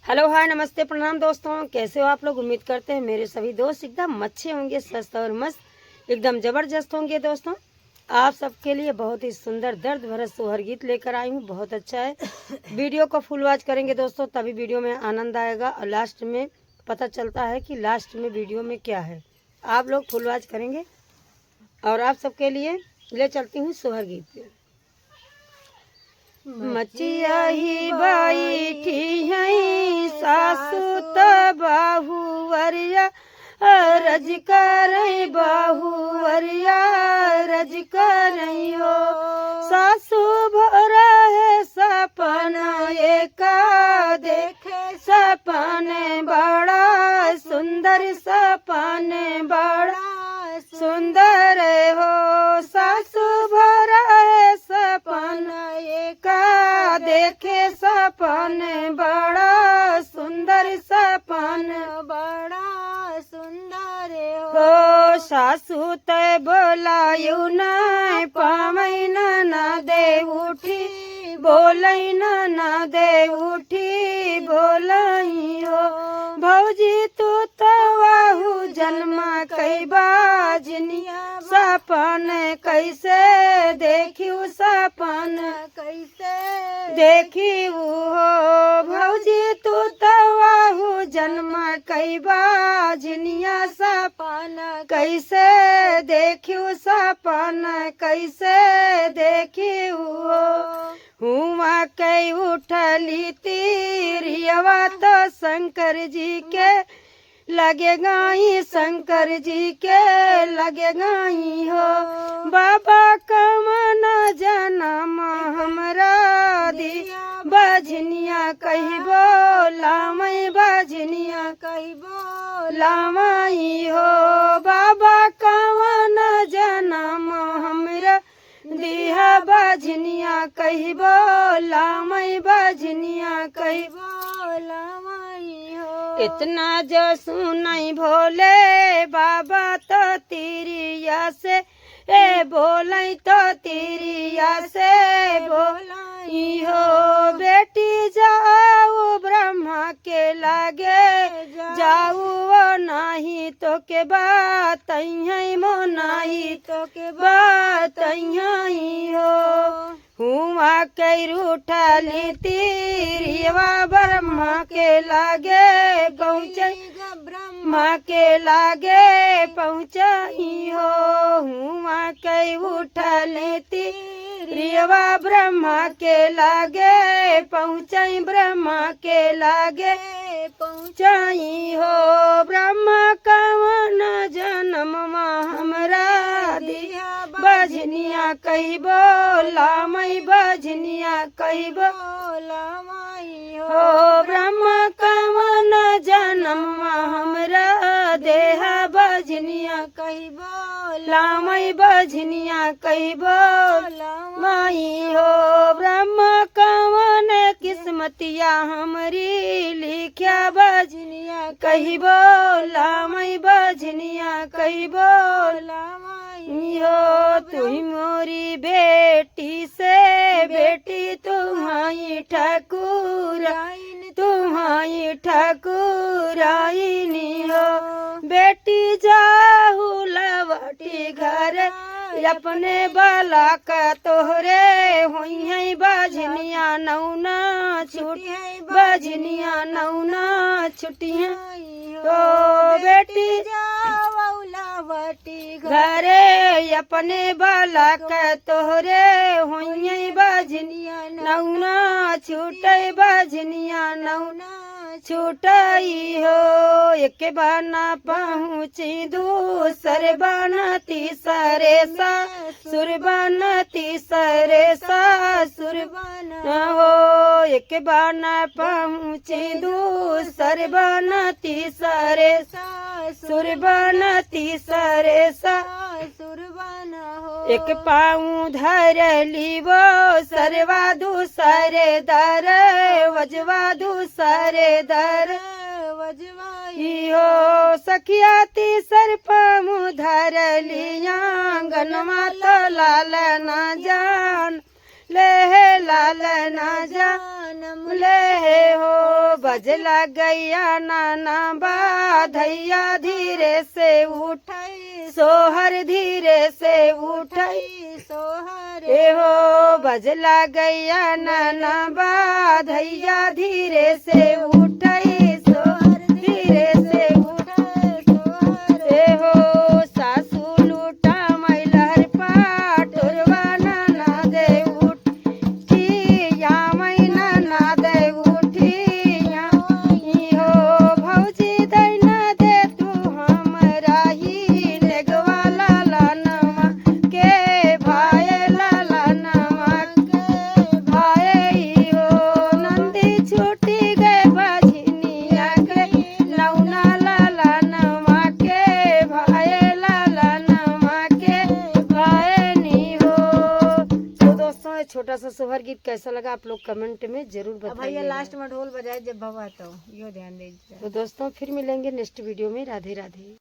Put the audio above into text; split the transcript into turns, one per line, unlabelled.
Hello hi नमस्ते प्रणाम दोस्तों, कैसे हो आप लोग। उम्मीद करते हैं मेरे सभी दोस्त एकदम अच्छे होंगे, स्वस्थ और मस्त एकदम ज़बरदस्त होंगे। दोस्तों आप सबके लिए बहुत ही सुंदर दर्द भरा सोहर गीत लेकर आई हूँ, बहुत अच्छा है। वीडियो को फुल वॉच करेंगे दोस्तों, तभी वीडियो में आनंद आएगा और लास्ट में पता चलता है कि लास्ट में वीडियो में क्या है। आप लोग फुल वॉच करेंगे और आप सबके लिए ले चलती हूँ सोहर गीत पे। मचिया ही बैठी है सासु त बाहुवरिया रज कर बाहुवरिया रज कर हो। सासु भरा है सपना एका देखे सपन बड़ा सुंदर सपन बड़ा सुंदर हो। सासु भरा है सपन एका देखे सपन बड़ा सुंदर सपन बड़ा सुंदर हो। सासु ते बोलायु न पावै न दे उठी बोलै न दे उठी बोलै हो। भौजी तू तो वाहु जन्मा कई बाजनिया सपन कैसे देखियो सपन कैसे देखियो हो। भौजी तू तो वाहु जन्मा कई बाजनिया सपन कैसे देखियो सपन कैसे देखियो हो। हुआ कई उठली तीरियवा तो शंकर जी के लगे गाई शंकर जी के लगे गाई हो। बाबा कमन जनम हमरा दिया बजनिया कहिबो लामई बजनिया कहिबो लामई हो। बाबा कमन जनम हमरा दिया बजनिया कहिबो लामई बजनिया कहिबो लामई हो। इतना जो सुनाई भोले बाबा तो तिरिया से ए बोलै तो तिरिया से बोलाई हो। बेटी जाऊ ब्रह्मा के लागे जाऊ नहीं तो के बात मो नहीं तो के बात हो। हुआ कई रूठली तीरियवा ब्रह्मा के लागे पहुँच ब्रह्मा के लागे पहुँचाई हो। हुआ कई उठली तीरियवा ब्रह्मा के लागे पहुँचाई ब्रह्मा के लागे पहुँचाई हो। ब्रह्मा कवन जन्म हमरा दिया बजनिया कहिबो लामई बजनिया कहिबो लामई हो। ब्रह्मा कवन जन्म हमरा देहा बजनिया कहिबो लामई बजनिया कहिबो लामई हो। ब्रह्मा कवन किस्मतिया हमरी लिख्या बजनिया कहिबो लामई बजनिया कहिबो लामई हो। तुही मोरी बेटी से बेटी तुम्हारी ठाकुराइन तुम्हारी ठाकुराइनी हो। बेटी जाहू लवटी घर अपने बाला का तोहरे हुई है बजनिया नौना छुटी है बजनिया नौना छुटी है तो बेटी जाओ लवटी घरे अपने बाला का तोहरे हुई है बजनिया नौना छूटे बजनिया नौना छूटाई हो। एक बाना पहुँची दूसरे बाना तीसरे सासुर बाना तीसरे सासुर बाना हो। एक बाना पहुँची दूसरे बाना तीसरे सासुर बाना तीसरे सासुर बाना हो। एक पाँव धर ली वो सरवा दूसरे दर वजवा दूसरे दर वजवाई हो। सखिया तीसर पाँव धर लिया गनमा तो लाल न जान ले लाल न जान ले हो। बजला गैया नाना बाधैया धीरे से उठाई सोहर धीरे से उठाई सोहर ए हो बजला गैया नाना बाधैया धीरे से उठाई सोहर धीरे से उठाई सोहर ए हो सासू लूटा मैलहर पाटोरवा नाना दे उठिया मैना ना दे उठिया हो भौजी दैना दे तू हमरा ही नेगवाला लानमा के भाई लाला नमा के भाई हो नंदी छूटी गए बजनिया के लौना लाला नमा के भाई लाला नमा के भाई नी हो। तो दोस्तों ये छोटा सा सोहर गीत कैसा लगा आप लोग कमेंट में जरूर
भैया
बताइए।
लास्ट में ढोल बजाए जब भवा तो यो ध्यान दीजिए।
तो दोस्तों फिर मिलेंगे नेक्स्ट वीडियो में। राधे राधे।